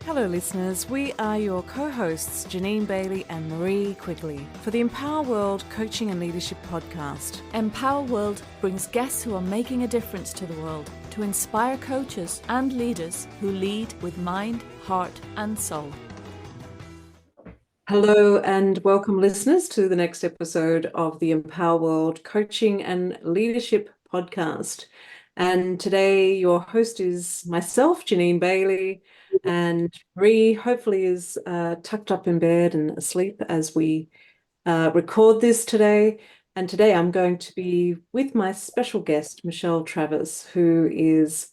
Hello listeners, we are your co-hosts Jeanine Bailey and Marie Quigley for the Empower World Coaching and Leadership Podcast. Empower World brings guests who are making a difference to the world to inspire coaches and leaders who lead with mind, heart and soul. Hello and welcome listeners to the next episode of the Empower World Coaching and Leadership Podcast. And today your host is myself, Jeanine Bailey, and Marie hopefully is tucked up in bed and asleep as we record this today. And today I'm going to be with my special guest, Michelle Travers, who is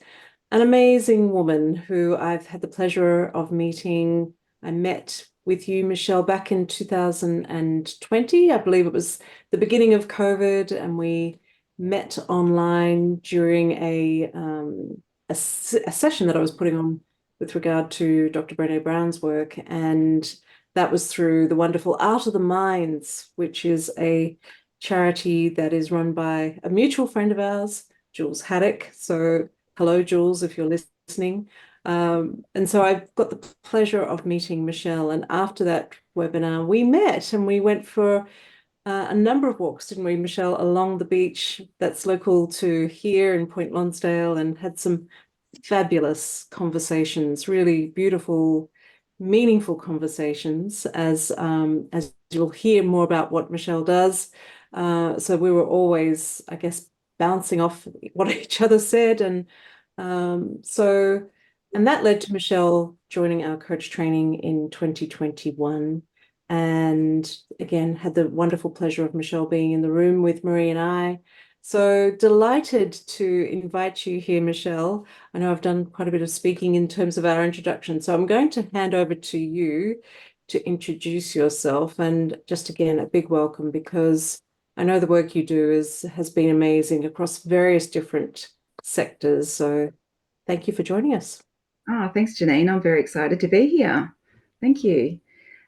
an amazing woman who I've had the pleasure of meeting. I met with you, Michelle, back in 2020. I believe it was the beginning of COVID, and we met online during a session that I was putting on with regard to Dr. Brené Brown's work. And that was through the wonderful Art of the Minds, which is a charity that is run by a mutual friend of ours, Jules Haddock. So hello, Jules, if you're listening. And so I've got the pleasure of meeting Michelle. And after that webinar, we met and we went for a number of walks, didn't we, Michelle, along the beach that's local to here in Point Lonsdale, and had some fabulous conversations, really beautiful, meaningful conversations, as you'll hear more about what Michelle does. So we were always, I guess, bouncing off what each other said. And that led to Michelle joining our coach training in 2021. And again, had the wonderful pleasure of Michelle being in the room with Marie and I. So delighted to invite you here, Michelle. I know I've done quite a bit of speaking in terms of our introduction, so I'm going to hand over to you to introduce yourself. And just again, a big welcome, because I know the work you do has been amazing across various different sectors. So thank you for joining us. Oh, thanks, Jeanine. I'm very excited to be here. Thank you.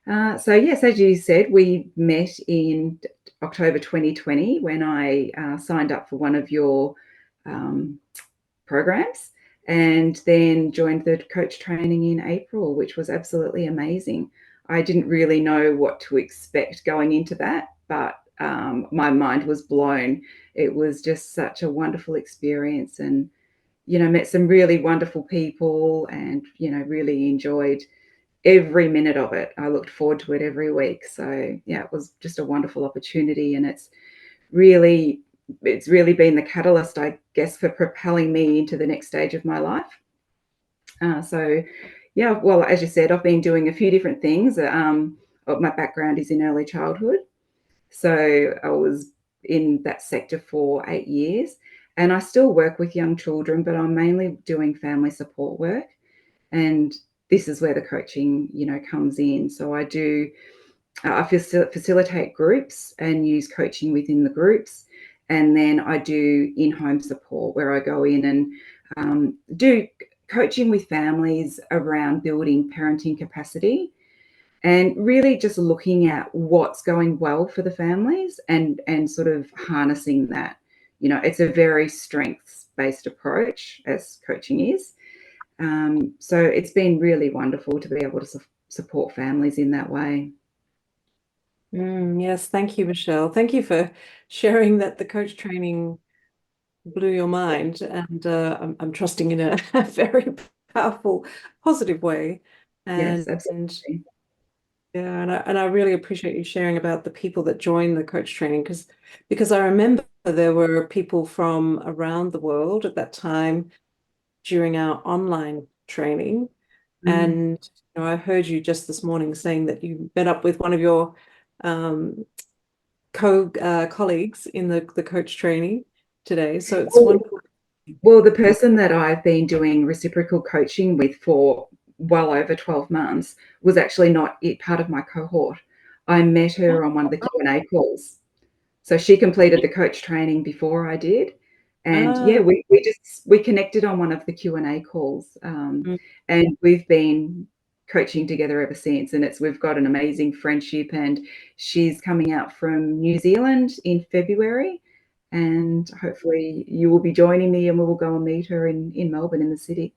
So yes, as you said, we met in October 2020 when I signed up for one of your programs, and then joined the coach training in April, which was absolutely amazing. I didn't really know what to expect going into that, but my mind was blown. It was just such a wonderful experience, and met some really wonderful people, and really enjoyed every minute of it. I looked forward to it every week. So yeah, it was just a wonderful opportunity, and it's really been the catalyst, I guess, for propelling me into the next stage of my life. So yeah, well, as you said, I've been doing a few different things. My background is in early childhood, so I was in that sector for 8 years, and I still work with young children, but I'm mainly doing family support work. And this is where the coaching, comes in. So I facilitate groups and use coaching within the groups. And then I do in-home support, where I go in and do coaching with families around building parenting capacity, and really just looking at what's going well for the families, and sort of harnessing that. It's a very strengths-based approach, as coaching is. So it's been really wonderful to be able to support families in that way. Yes, thank you, Michelle. Thank you for sharing that the coach training blew your mind, and I'm trusting in a very powerful, positive way. Yes, And absolutely. yeah, and I really appreciate you sharing about the people that joined the coach training, because I remember there were people from around the world at that time during our online training. Mm. And I heard you just this morning saying that you met up with one of your um, colleagues in the coach training today. So it's Well, wonderful. the person that I've been doing reciprocal coaching with for well over 12 months was actually not part of my cohort. I met her on one of the Q&A calls. So she completed the coach training before I did. And yeah, Ah, we connected on one of the Q&A calls. mm, And we've been coaching together ever since. And we've got an amazing friendship. And she's coming out from New Zealand in February. And hopefully you will be joining me, and we will go and meet her in Melbourne, in the city.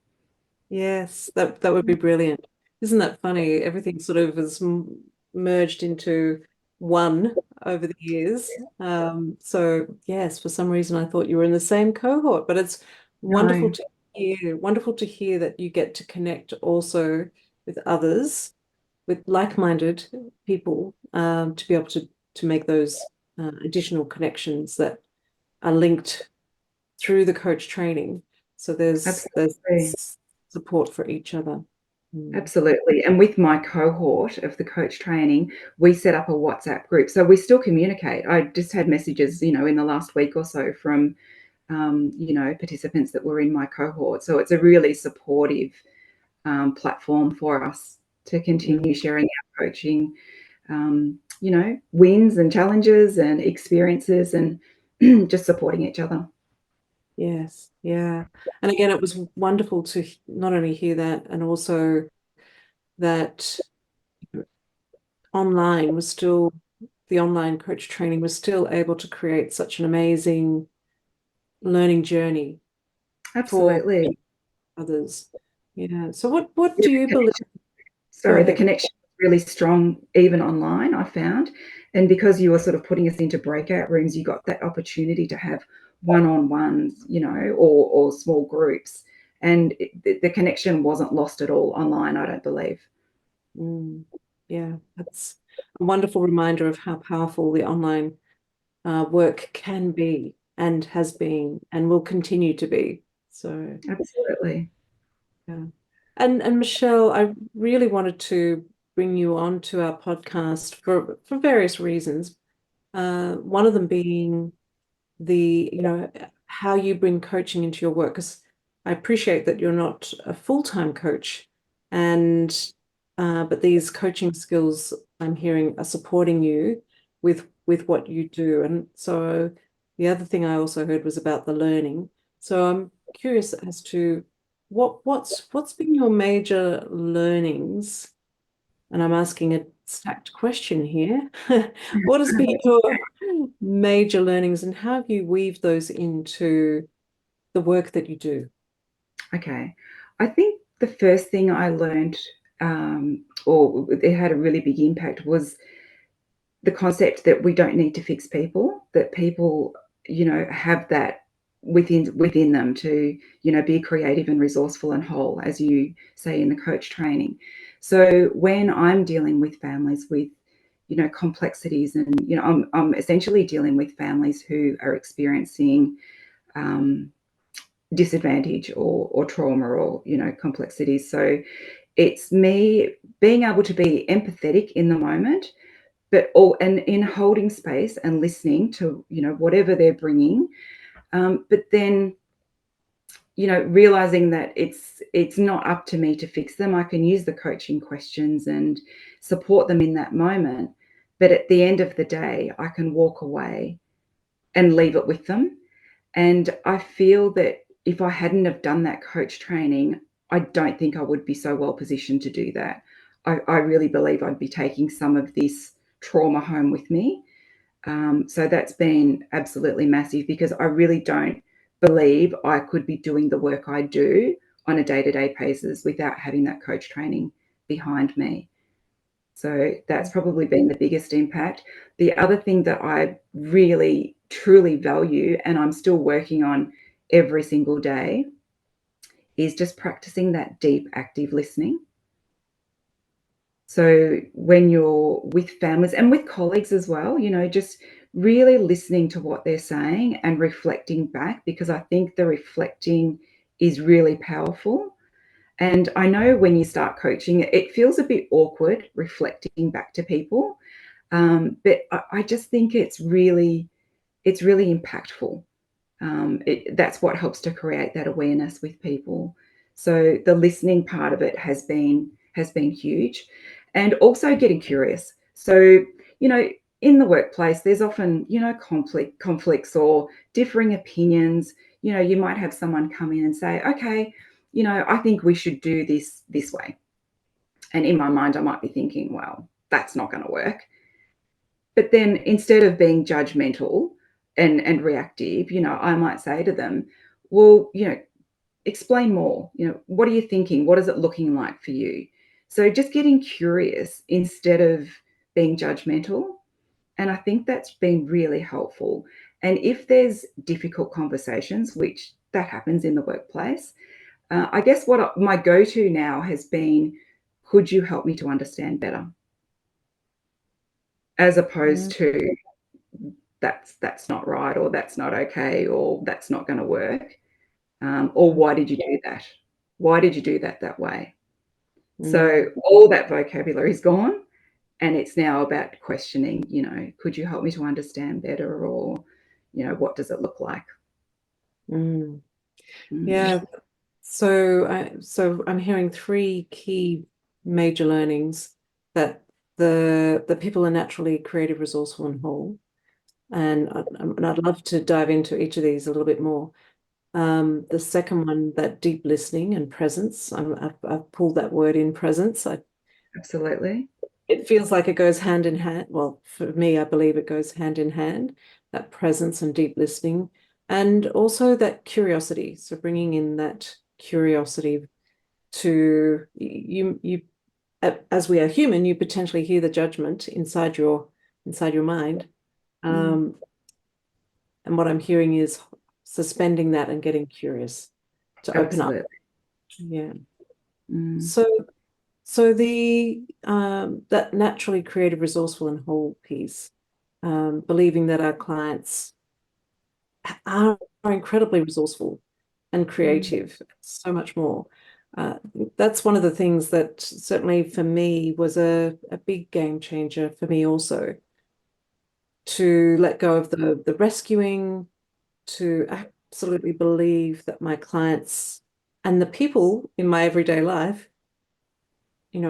yes, that would be brilliant. Isn't that funny? Everything sort of has merged into one over the years. So yes, for some reason I thought you were in the same cohort, but it's wonderful No, to wonderful to hear that you get to connect also with others, with like-minded people, to be able to make those additional connections that are linked through the coach training. So there's absolutely. support for each other. Mm. Absolutely. And with my cohort of the coach training, we set up a WhatsApp group. So we still communicate. I just had messages, in the last week or so from, participants that were in my cohort. So it's a really supportive platform for us to continue Mm. sharing our coaching, wins and challenges and experiences and just supporting each other. Yes, yeah. And again, it was wonderful to not only hear that, and also that online was still, the online coach training was still able to create such an amazing learning journey for Absolutely. others. Yeah. So what do you believe? Go Sorry, the ahead. connection was really strong even online, I found. And because you were sort of putting us into breakout rooms, you got that opportunity to have one-on-ones, or small groups. And the connection wasn't lost at all online, I don't believe. Mm, yeah, that's a wonderful reminder of how powerful the online work can be and has been and will continue to be. So Absolutely. yeah. And Michelle, I really wanted to bring you on to our podcast for various reasons. One of them being how you bring coaching into your work, because I appreciate that you're not a full-time coach, and but these coaching skills I'm hearing are supporting you with what you do. And so the other thing I also heard was about the learning. So I'm curious as to what's been your major learnings, and I'm asking a stacked question here. What has been your major learnings, and how have you weaved those into the work that you do? Okay. I think the first thing I learned, or it had a really big impact, was the concept that we don't need to fix people, that people, have that within them to, be creative and resourceful and whole, as you say in the coach training. So when I'm dealing with families with, complexities, and I'm essentially dealing with families who are experiencing um, disadvantage or trauma or complexities. So it's me being able to be empathetic in the moment, but all and in holding space and listening to whatever they're bringing, but then realizing that it's not up to me to fix them. I can use the coaching questions and support them in that moment, but at the end of the day I can walk away and leave it with them. And I feel that if I hadn't have done that coach training, I don't think I would be so well positioned to do that. I really believe I'd be taking some of this trauma home with me. So that's been absolutely massive, because I really don't believe I could be doing the work I do on a day-to-day basis without having that coach training behind me. So that's probably been the biggest impact. The other thing that I really truly value, and I'm still working on every single day, is just practicing that deep, active listening. So when you're with families and with colleagues as well, just really listening to what they're saying and reflecting back, because I think the reflecting is really powerful. And I know when you start coaching, it feels a bit awkward reflecting back to people. But I just think it's really impactful. That's what helps to create that awareness with people. So the listening part of it has been huge, and also getting curious. So in the workplace, there's often conflicts or differing opinions. You might have someone come in and say, "Okay, I think we should do this way," and in my mind, I might be thinking, "Well, that's not going to work." But then instead of being judgmental and reactive, I might say to them, "Well, explain more. What are you thinking? What is it looking like for you?" So just getting curious instead of being judgmental. And I think that's been really helpful. And if there's difficult conversations, which that happens in the workplace, I guess what my go-to now has been, could you help me to understand better? As opposed to that's not right, or that's not okay, or that's not going to work, or why did you do that? Why did you do that way? So all that vocabulary is gone, and it's now about questioning, could you help me to understand better, or, what does it look like? Mm. Mm, Yeah. So I'm hearing three key major learnings: that the people are naturally creative, resourceful, and whole. And I'd love to dive into each of these a little bit more. The second one, that deep listening and presence. I've pulled that word in, presence. absolutely. It feels like it goes hand in hand. Well, for me, I believe it goes hand in hand, that presence and deep listening, and also that curiosity. So bringing in that curiosity to you, as we are human, you potentially hear the judgment inside your mind. Mm, And what I'm hearing is suspending that and getting curious to open up. absolutely. Yeah. Mm, So So the that naturally creative, resourceful, and whole piece, believing that our clients are incredibly resourceful and mm, creative, so much more. Uh, that's one of the things that certainly for me was a big game changer for me also, to let go of the rescuing, to absolutely believe that my clients and the people in my everyday life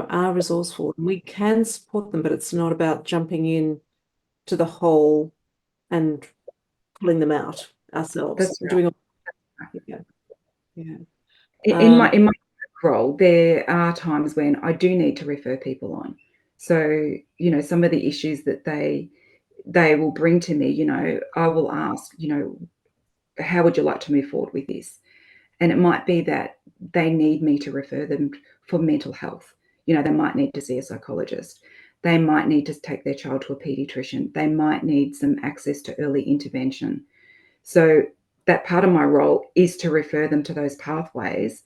are resourceful. We can support them, but it's not about jumping in to the hole and pulling them out ourselves that's and right. doing all. Yeah, yeah. In my role, there are times when I do need to refer people on. So, some of the issues that they will bring to me, I will ask, how would you like to move forward with this? And it might be that they need me to refer them for mental health. They might need to see a psychologist. They might need to take their child to a pediatrician. They might need some access to early intervention. So that part of my role is to refer them to those pathways,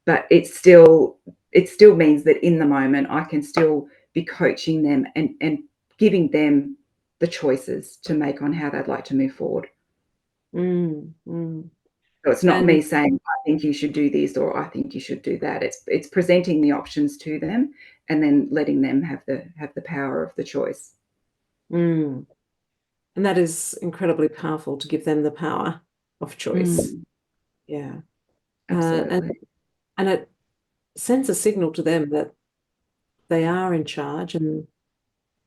but it still means that in the moment I can still be coaching them and giving them the choices to make on how they'd like to move forward. Mm, mm. So it's not And me saying, I think you should do this or I think you should do that. It's presenting the options to them and then letting them have the power of the choice. mm, and that is incredibly powerful, to give them the power of choice. Mm, Yeah. And absolutely. it sends a signal to them that they are in charge and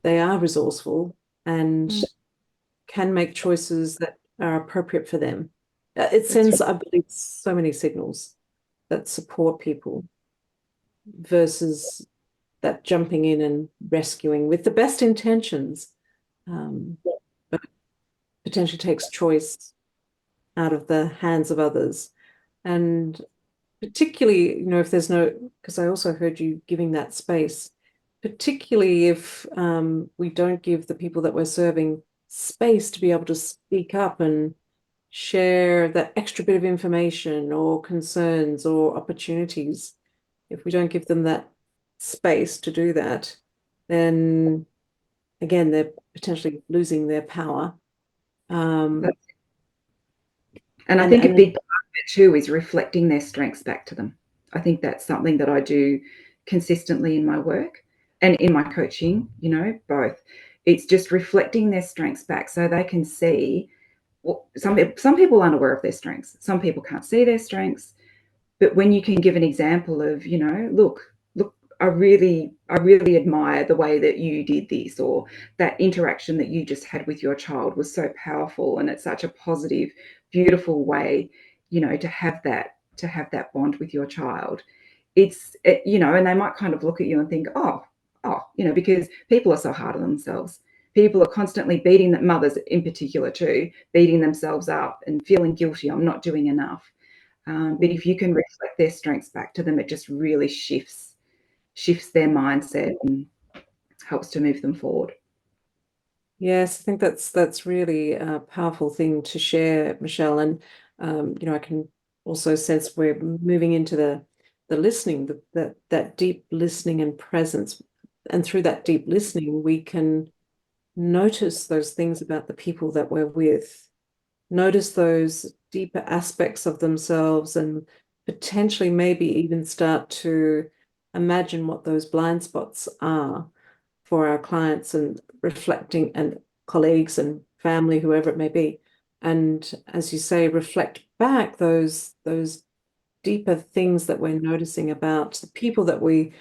they are resourceful and Mm, can make choices that are appropriate for them. It that's sends, I believe, so many signals that support people versus that jumping in and rescuing with the best intentions, but potentially takes choice out of the hands of others. And particularly, if there's no, because I also heard you giving that space, particularly if we don't give the people that we're serving space to be able to speak up and share that extra bit of information or concerns or opportunities. If we don't give them that space to do that, then again, they're potentially losing their power. Um, that, and I and think a and big part of it too is reflecting their strengths back to them. I think that's something that I do consistently in my work and in my coaching, both. It's just reflecting their strengths back so they can see. Well, some people aren't aware of their strengths. Some people can't see their strengths. But when you can give an example of, look, I really admire the way that you did this, or that interaction that you just had with your child was so powerful, and it's such a positive, beautiful way, to have that bond with your child. And they might kind of look at you and think, because people are so hard on themselves. People are constantly beating, mothers in particular too, beating themselves up and feeling guilty. I'm not doing enough. But if you can reflect their strengths back to them, it just really shifts shifts their mindset and helps to move them forward. Yes, I think that's really a powerful thing to share, Michelle. And I can also sense we're moving into the listening, that deep listening and presence. And through that deep listening, we can notice those things about the people that we're with, notice those deeper aspects of themselves, and potentially maybe even start to imagine what those blind spots are for our clients and reflecting, and colleagues and family, whoever it may be. And as you say, reflect back those deeper things that we're noticing about the people that we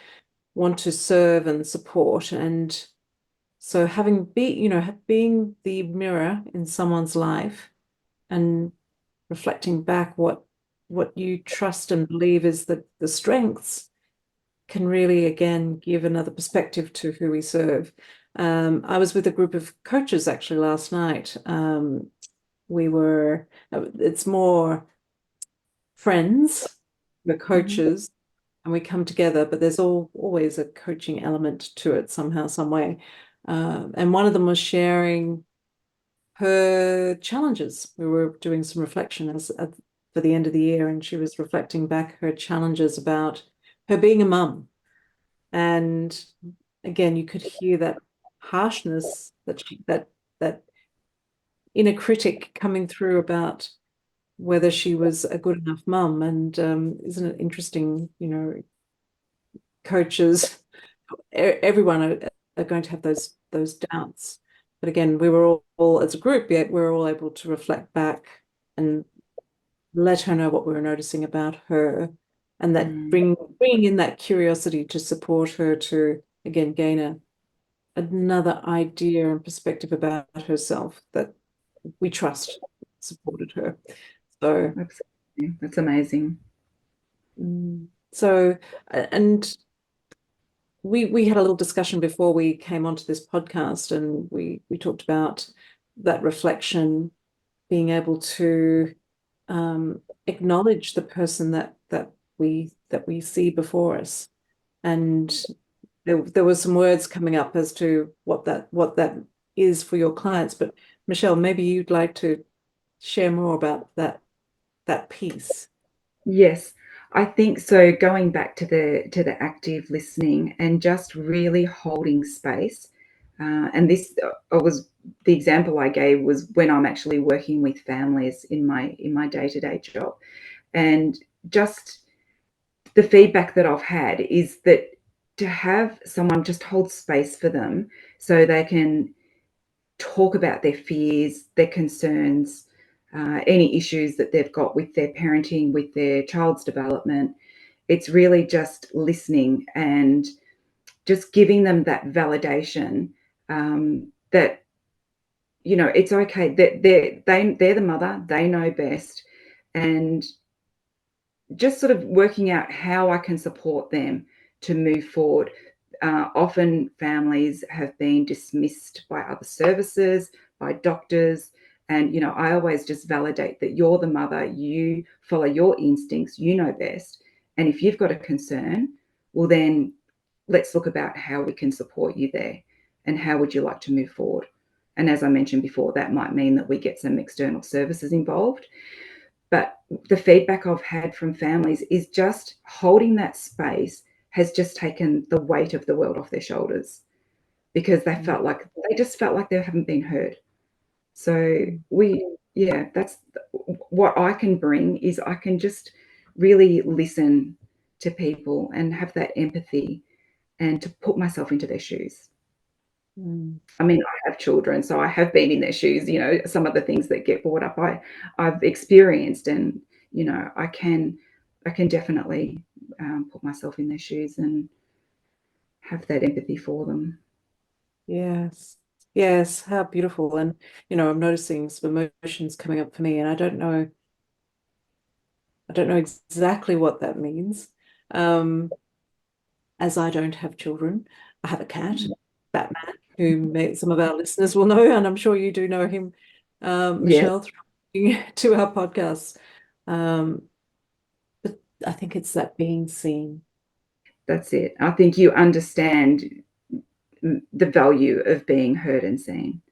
want to serve and support. And so being the mirror in someone's life and reflecting back what you trust and believe is the strengths can really, again, give another perspective to who we serve. I was with a group of coaches actually last night. It's more friends, we're coaches, and we come together, but there's always a coaching element to it somehow, some way. And one of them was sharing her challenges. We were doing some reflection for the end of the year, and she was reflecting back her challenges about her being a mum. And again, you could hear that harshness, that inner critic coming through about whether she was a good enough mum. And isn't it interesting, coaches, everyone are going to have those doubts. But again, we were all as a group, yet we were all able to reflect back and let her know what we were noticing about her, and that bringing in that curiosity to support her to, again, gain another idea and perspective about herself that we trust supported her. So Absolutely. That's amazing. So, and we had a little discussion before we came onto this podcast, and we talked about that reflection, being able to acknowledge the person that we see before us. And there were some words coming up as to what that is for your clients. But Michelle, maybe you'd like to share more about that piece. Yes, I think so. Going back to the active listening and just really holding space, and this was the example I gave was when I'm actually working with families in my day-to-day job, and just the feedback that I've had is that to have someone just hold space for them so they can talk about their fears, their concerns, any issues that they've got with their parenting, with their child's development. It's really just listening and just giving them that validation, that it's okay, that they're the mother, they know best, and just sort of working out how I can support them to move forward. Often families have been dismissed by other services, by doctors. And, I always just validate that you're the mother, you follow your instincts, you know best. And if you've got a concern, well, then let's look about how we can support you there and how would you like to move forward. And as I mentioned before, that might mean that we get some external services involved. But the feedback I've had from families is just holding that space has just taken the weight of the world off their shoulders, because they just felt like they haven't been heard. So that's what I can bring, is I can just really listen to people and have that empathy and to put myself into their shoes. I mean, I have children, so I have been in their shoes. Some of the things that get brought up, I've experienced, and I can definitely put myself in their shoes and have that empathy for them. Yes. Yes, how beautiful. And I'm noticing some emotions coming up for me, and I don't know exactly what that means. As I don't have children, I have a cat, Batman, who some of our listeners will know, and I'm sure you do know him, Yeah, Michelle, through to our podcast. But I think it's that being seen. That's it. I think you understand the value of being heard and seen.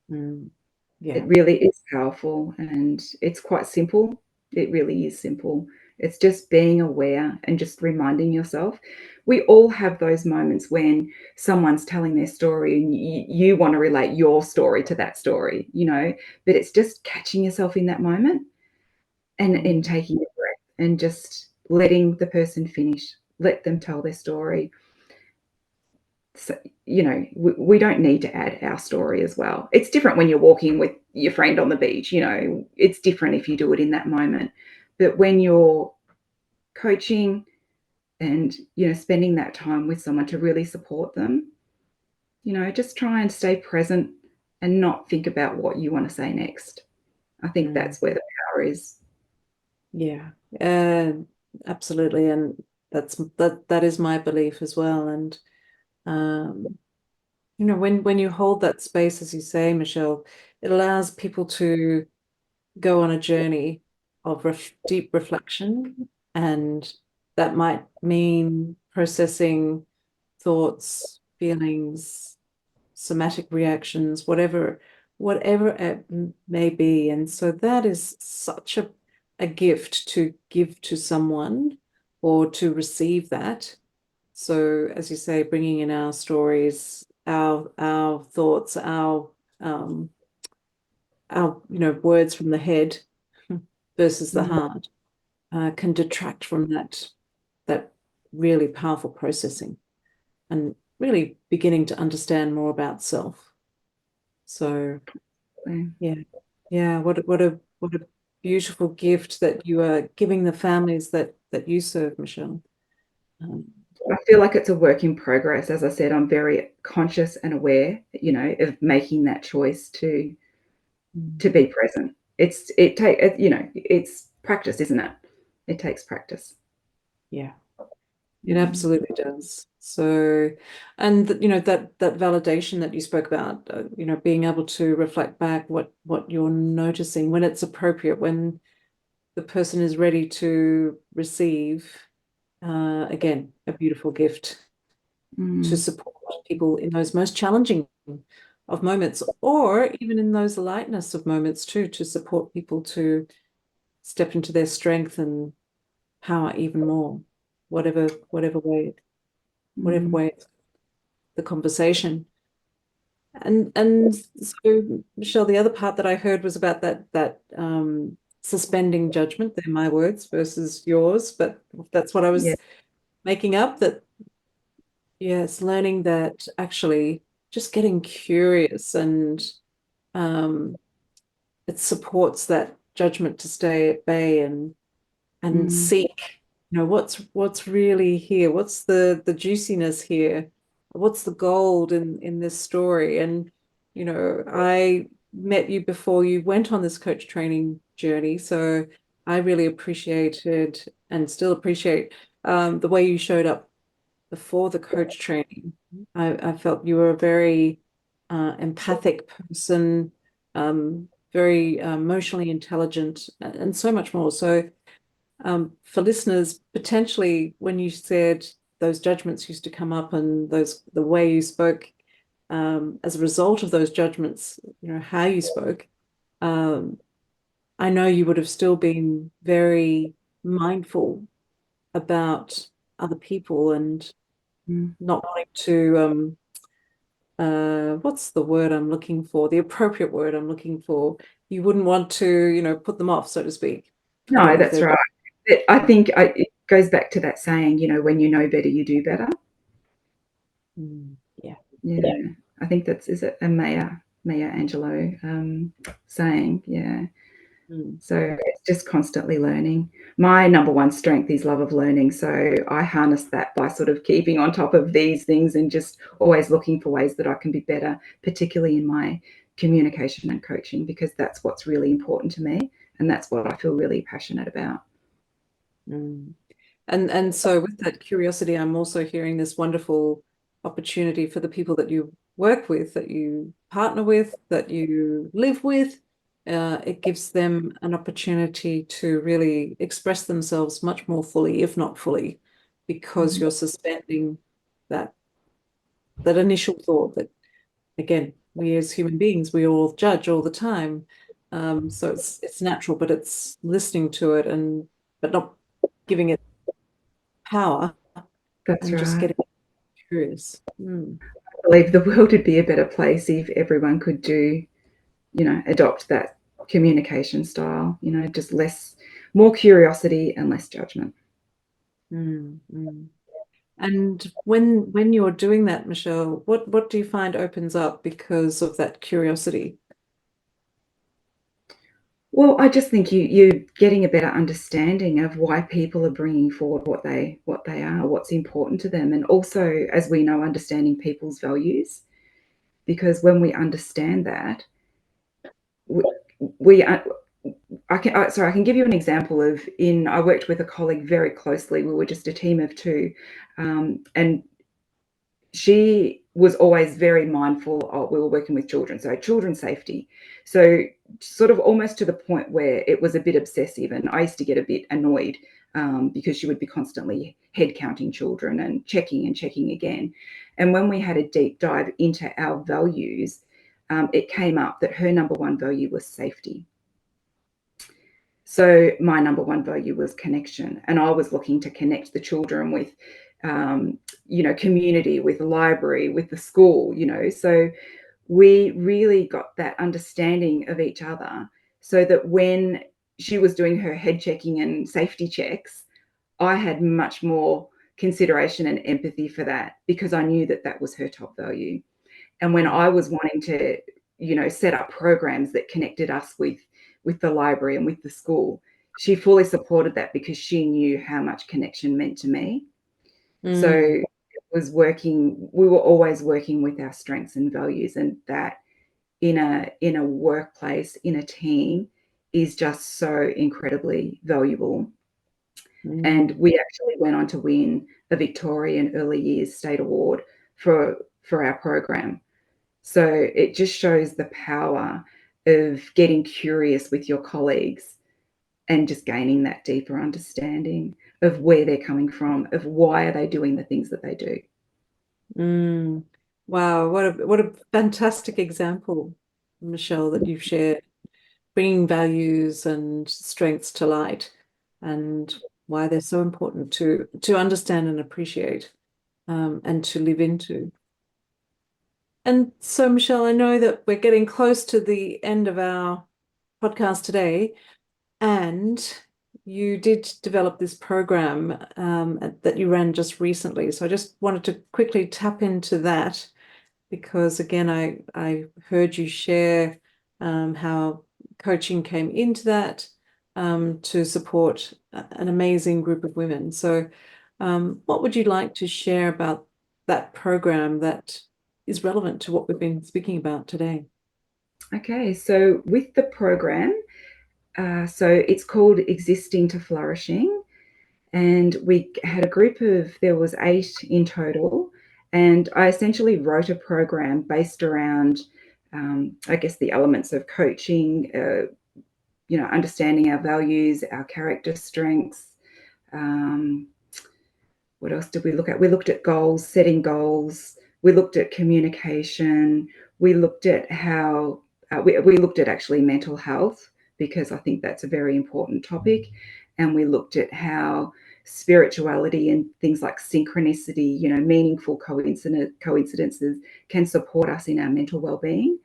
Yeah. It really is powerful, and it's quite simple. It really is simple. It's just being aware and just reminding yourself. We all have those moments when someone's telling their story and you want to relate your story to that story, but it's just catching yourself in that moment and taking a breath and just letting the person finish, let them tell their story. So, we don't need to add our story as well. It's different when you're walking with your friend on the beach, it's different if you do it in that moment. But when you're coaching and, spending that time with someone to really support them, just try and stay present and not think about what you want to say next. I think that's where the power is. Yeah, absolutely. And that is my belief as well. And when you hold that space, as you say, Michelle, it allows people to go on a journey of deep reflection, and that might mean processing thoughts, feelings, somatic reactions, whatever it may be. And so that is such a gift to give to someone, or to receive that. So, as you say, bringing in our stories, our thoughts, um, our words from the head versus the Mm, heart, can detract from that really powerful processing, and really beginning to understand more about self. So yeah, yeah, what a beautiful gift that you are giving the families that you serve, Michelle. Um, I feel like it's a work in progress. As I said, I'm very conscious and aware, of making that choice to be present. It's practice, isn't it? It takes practice. yeah, it Mm, absolutely does. So, and that validation that you spoke about, being able to reflect back what you're noticing when it's appropriate, when the person is ready to receive. Again, a beautiful gift to mm, support people in those most challenging of moments, or even in those lightness of moments too, to support people to step into their strength and power even more, whatever whatever way whatever mm. way the conversation. And so, Michelle, the other part that I heard was about that suspending judgment. They're my words versus yours, but that's what I Yeah. was making up. That yes, learning that actually just getting curious, and um, it supports that judgment to stay at bay, and Mm, seek, what's really here, what's the juiciness here, what's the gold in this story. And I met you before you went on this coach training journey, so I really appreciated and still appreciate the way you showed up before the coach training. I felt you were a very empathic person, very emotionally intelligent, and so much more. So, for listeners, potentially, when you said those judgments used to come up, and the way you spoke, as a result of those judgments, how you spoke, um, I know you would have still been very mindful about other people, and mm. not wanting to what's the word I'm looking for? The appropriate word I'm looking for. You wouldn't want to, put them off, so to speak. No, If that's they're right. But I think it goes back to that saying, when you know better, you do better. yeah. Yeah. I think is it a Maya Angelou saying? Yeah. Mm, So it's just constantly learning. My number one strength is love of learning. So I harness that by sort of keeping on top of these things and just always looking for ways that I can be better, particularly in my communication and coaching, because that's what's really important to me. And that's what I feel really passionate about. mm. And so with that curiosity, I'm also hearing this wonderful opportunity for the people that you work with, that you partner with, that you live with. It gives them an opportunity to really express themselves much more fully, if not fully. because you're suspending that initial thought that, again, we as human beings, we all judge all the time. So it's natural, but it's listening to it but not giving it power That's and just right. getting curious. Mm. I believe the world would be a better place if everyone could adopt that communication style, just more curiosity and less judgment. Mm. Mm. And when you're doing that, Michelle, what do you find opens up because of that curiosity? Well, I just think you're getting a better understanding of why people are bringing forward what they are, what's important to them, and also, as we know, understanding people's values. Because when we understand that, we I can give you an example of I worked with a colleague very closely. We were just a team of two, and she was always very mindful of, we were working with children, so children's safety. So sort of almost to the point where it was a bit obsessive, and I used to get a bit annoyed because she would be constantly head counting children and checking again. And when we had a deep dive into our values, it came up that her number one value was safety. So my number one value was connection, and I was looking to connect the children with, community, with the library, with the school. So we really got that understanding of each other, so that when she was doing her head checking and safety checks, I had much more consideration and empathy for that, because I knew that that was her top value. And when I was wanting to, set up programs that connected us with the library and with the school, she fully supported that because she knew how much connection meant to me. So Mm. we were always working with our strengths and values, and that in a workplace, in a team, is just so incredibly valuable. And Mm. we actually went on to win a Victorian Early Years State Award for our program. So it just shows the power of getting curious with your colleagues and just gaining that deeper understanding of where they're coming from, of why are they doing the things that they do. Mm. Wow, what a fantastic example, Michelle, that you've shared, bringing values and strengths to light, and why they're so important to understand and appreciate, and to live into. And so, Michelle, I know that we're getting close to the end of our podcast today, and you did develop this program that you ran just recently. So I just wanted to quickly tap into that, because again, I heard you share how coaching came into that, to support an amazing group of women. So what would you like to share about that program that is relevant to what we've been speaking about today? Okay, so with the program, so it's called Existing to Flourishing, and we had a group of, there was 8 in total, and I essentially wrote a program based around, I guess, the elements of coaching, understanding our values, our character strengths. Um, what else did we look at? We looked at goals, setting goals. We looked at communication. We looked at how we looked at actually mental health, because I think that's a very important topic. And we looked at how spirituality and things like synchronicity, meaningful coincidences can support us in our mental well-being.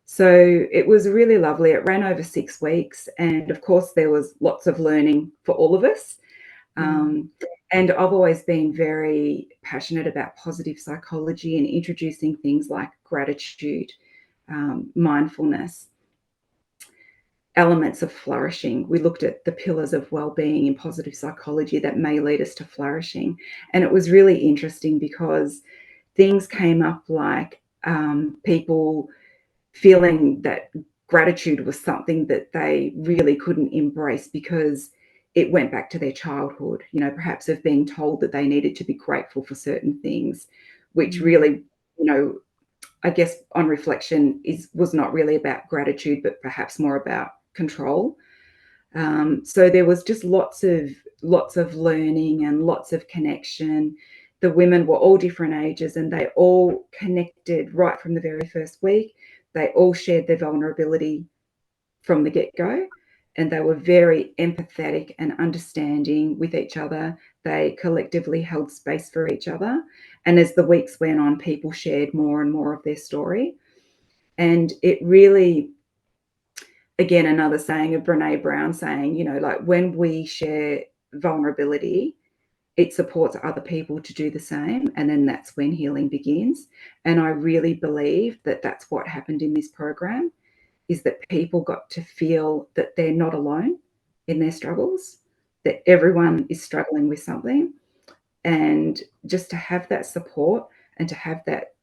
So it was really lovely. It ran over 6 weeks, and of course there was lots of learning for all of us. Mm. Um, and I've always been very passionate about positive psychology and introducing things like gratitude, mindfulness, elements of flourishing. We looked at the pillars of well-being in positive psychology that may lead us to flourishing. And it was really interesting because things came up like people feeling that gratitude was something that they really couldn't embrace because it went back to their childhood, perhaps of being told that they needed to be grateful for certain things, which Mm. really, I guess on reflection was not really about gratitude, but perhaps more about control. So there was just lots of lots of learning and lots of connection. The women were all different ages and they all connected right from the very first week. They all shared their vulnerability from the get-go, and they were very empathetic and understanding with each other. They collectively held space for each other. And as the weeks went on, people shared more and more of their story. And it really, again, another saying of Brene Brown saying, you know, like when we share vulnerability, it supports other people to do the same. And then that's when healing begins. And I really believe that that's what happened in this program, is that people got to feel that they're not alone in their struggles, that everyone is struggling with something. And just to have that support and to have that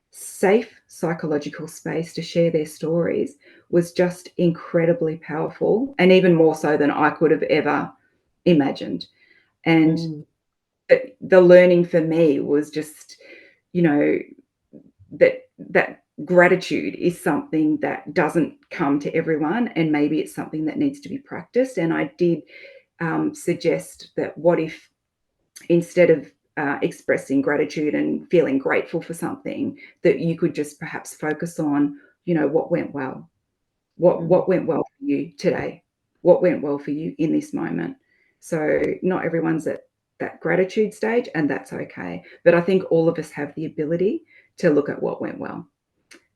safe psychological space to share their stories was just incredibly powerful, and even more so than I could have ever imagined. And the learning for me was just, you know, that gratitude is something that doesn't come to everyone, and maybe it's something that needs to be practiced. And I did suggest that what if instead of expressing gratitude and feeling grateful for something, that you could just perhaps focus on, you know, what went well, what went well for you today, what went well for you in this moment. So not everyone's at that gratitude stage, and that's okay. But I think all of us have the ability to look at what went well.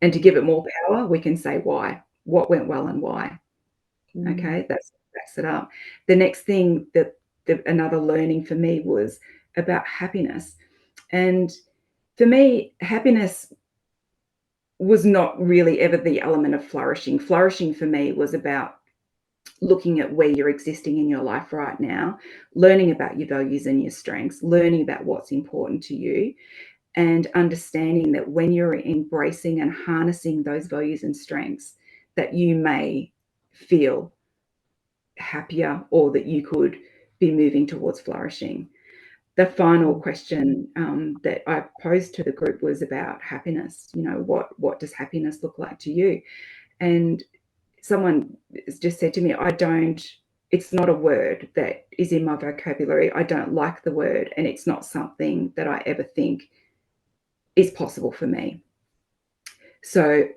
And to give it more power, we can say why, what went well and why. Okay, that's it up. The next thing that another learning for me was about happiness. And for me, happiness was not really ever the element of flourishing. Flourishing for me was about looking at where you're existing in your life right now, learning about your values and your strengths, learning about what's important to you, and understanding that when you're embracing and harnessing those values and strengths, that you may feel happier, or that you could be moving towards flourishing. The final question that I posed to the group was about happiness. You know, what does happiness look like to you? And someone just said to me, it's not a word that is in my vocabulary. I don't like the word, and it's not something that I ever think is possible for me. So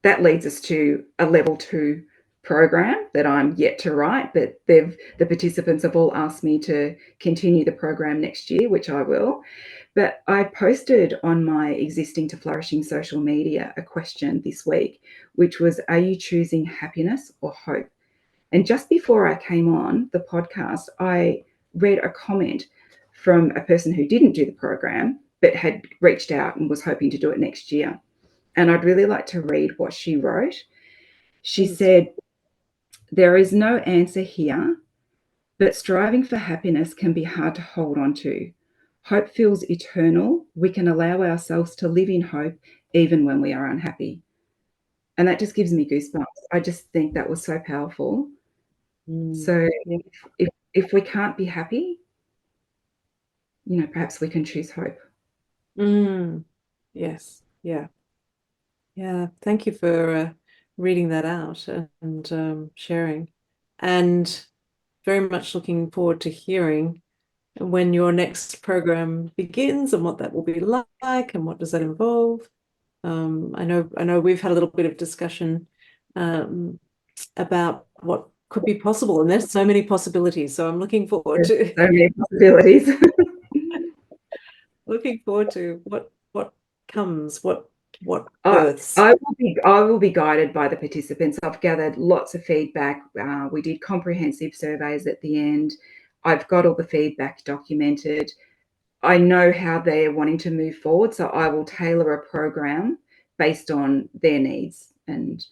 that leads us to a level 2 program that I'm yet to write, but the participants have all asked me to continue the program next year, which I will. But I posted on my Existing to Flourishing social media a question this week, which was, are you choosing happiness or hope? And just before I came on the podcast, I read a comment from a person who didn't do the program, but had reached out and was hoping to do it next year. And I'd really like to read what she wrote. She said, there is no answer here, but striving for happiness can be hard to hold on to. Hope feels eternal. We can allow ourselves to live in hope even when we are unhappy. And that just gives me goosebumps. I just think that was so powerful. So if we can't be happy, you know, perhaps we can choose hope. Yes. Yeah. Thank you for reading that out and sharing. And very much looking forward to hearing when your next program begins and what that will be like and what does that involve. I know we've had a little bit of discussion about what could be possible, and there's so many possibilities. So I'm looking forward to so many possibilities. looking forward to what comes, what births. I will be guided by the participants. I've gathered lots of feedback. We did comprehensive surveys at the end. I've got all the feedback documented. I know how they're wanting to move forward, so I will tailor a program based on their needs and,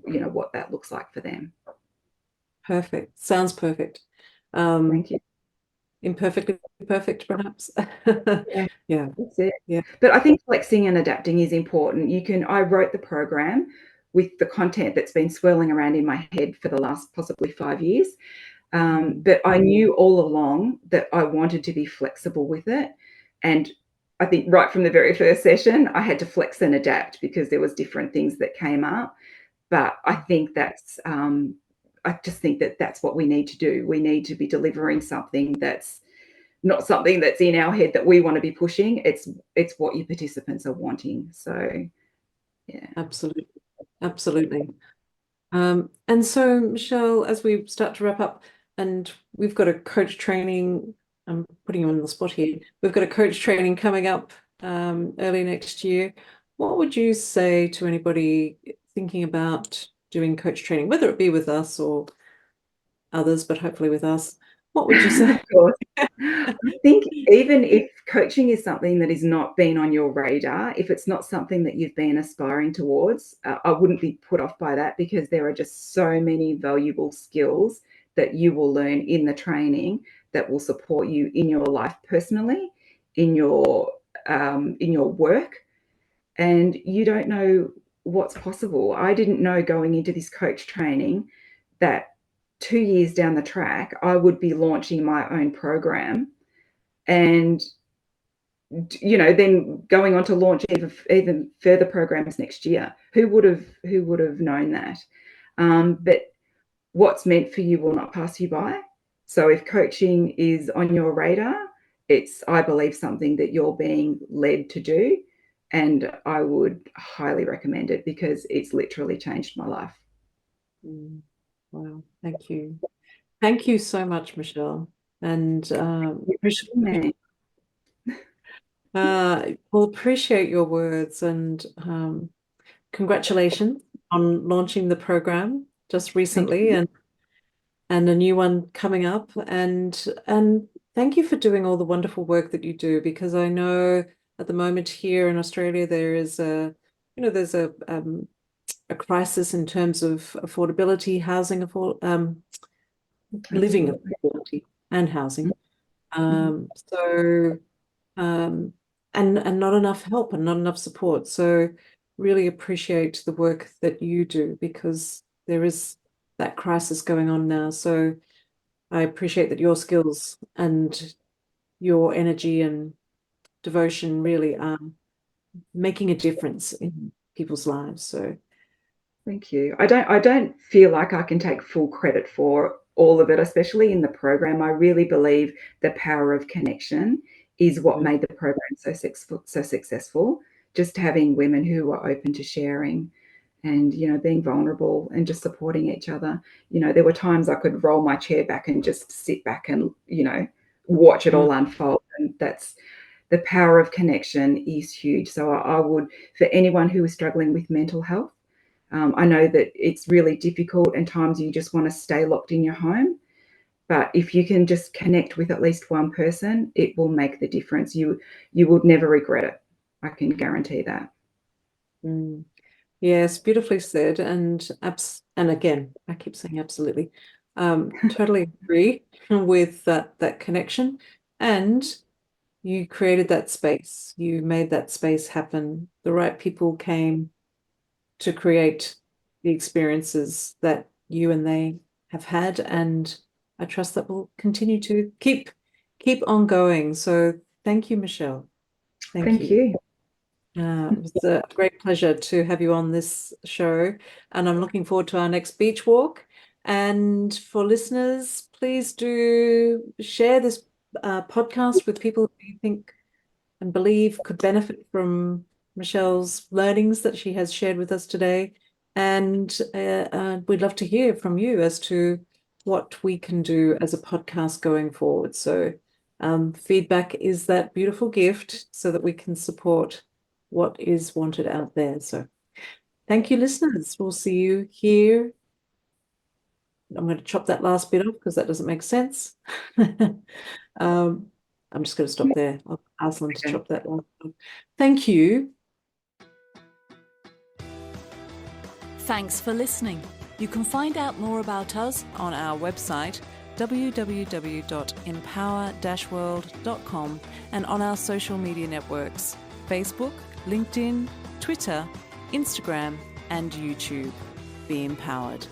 you know, what that looks like for them. Perfect. Sounds perfect. Thank you. Imperfectly perfect, perhaps. Yeah. That's it. Yeah. But I think flexing and adapting is important. I wrote the program with the content that's been swirling around in my head for the last possibly 5 years. But I knew all along that I wanted to be flexible with it. And I think right from the very first session, I had to flex and adapt because there was different things that came up. But I think that's I just think that that's what we need to do. We need to be delivering something that's not something that's in our head that we want to be pushing. It's what your participants are wanting. So yeah. Absolutely. Absolutely. And so, Michelle, as we start to wrap up, and we've got a coach training, I'm putting you on the spot here. We've got a coach training coming up early next year. What would you say to anybody thinking about doing coach training, whether it be with us or others, but hopefully with us? What would you say? Of course. I think even if coaching is something that has not been on your radar, if it's not something that you've been aspiring towards, I wouldn't be put off by that, because there are just so many valuable skills that you will learn in the training that will support you in your life personally, in your work, and you don't know what's possible. I didn't know going into this coach training that 2 years down the track, I would be launching my own program, and then going on to launch even further programs next year. Who would have known that? But what's meant for you will not pass you by. So if coaching is on your radar, it's, I believe, something that you're being led to do, and I would highly recommend it, because it's literally changed my life. Wow, thank you. Thank you so much, Michelle. And we'll appreciate your words, and congratulations on launching the program just recently, and a new one coming up. And thank you for doing all the wonderful work that you do, because I know at the moment here in Australia there is there's a crisis in terms of affordability, housing, living affordability and housing. So and not enough help and not enough support. So really appreciate the work that you do, because there is that crisis going on now. So I appreciate that your skills and your energy and devotion really are making a difference in people's lives. So thank you. I don't feel like I can take full credit for all of it, especially in the program. I really believe the power of connection is what made the program so successful. Just having women who are open to sharing and, being vulnerable and just supporting each other. There were times I could roll my chair back and just sit back and, watch it all unfold. And that's the power of connection is huge. So I would, for anyone who is struggling with mental health, I know that it's really difficult, and times you just want to stay locked in your home. But if you can just connect with at least one person, it will make the difference. You would never regret it. I can guarantee that. Yes, beautifully said. And again, I keep saying absolutely. Totally agree with that connection. And you created that space. You made that space happen. The right people came to create the experiences that you and they have had, and I trust that will continue to keep on going. So thank you, Michelle. Thank you. It was a great pleasure to have you on this show, and I'm looking forward to our next beach walk. And for listeners, please do share this podcast with people who you think and believe could benefit from Michelle's learnings that she has shared with us today. And we'd love to hear from you as to what we can do as a podcast going forward. So feedback is that beautiful gift, so that we can support what is wanted out there. So thank you, listeners. We'll see you here. I'm going to chop that last bit off because that doesn't make sense. I'm just going to stop there. I'll ask them to chop that one. Thank you. Thanks for listening. You can find out more about us on our website, www.empower-world.com, and on our social media networks, Facebook, LinkedIn, Twitter, Instagram, and YouTube. Be empowered.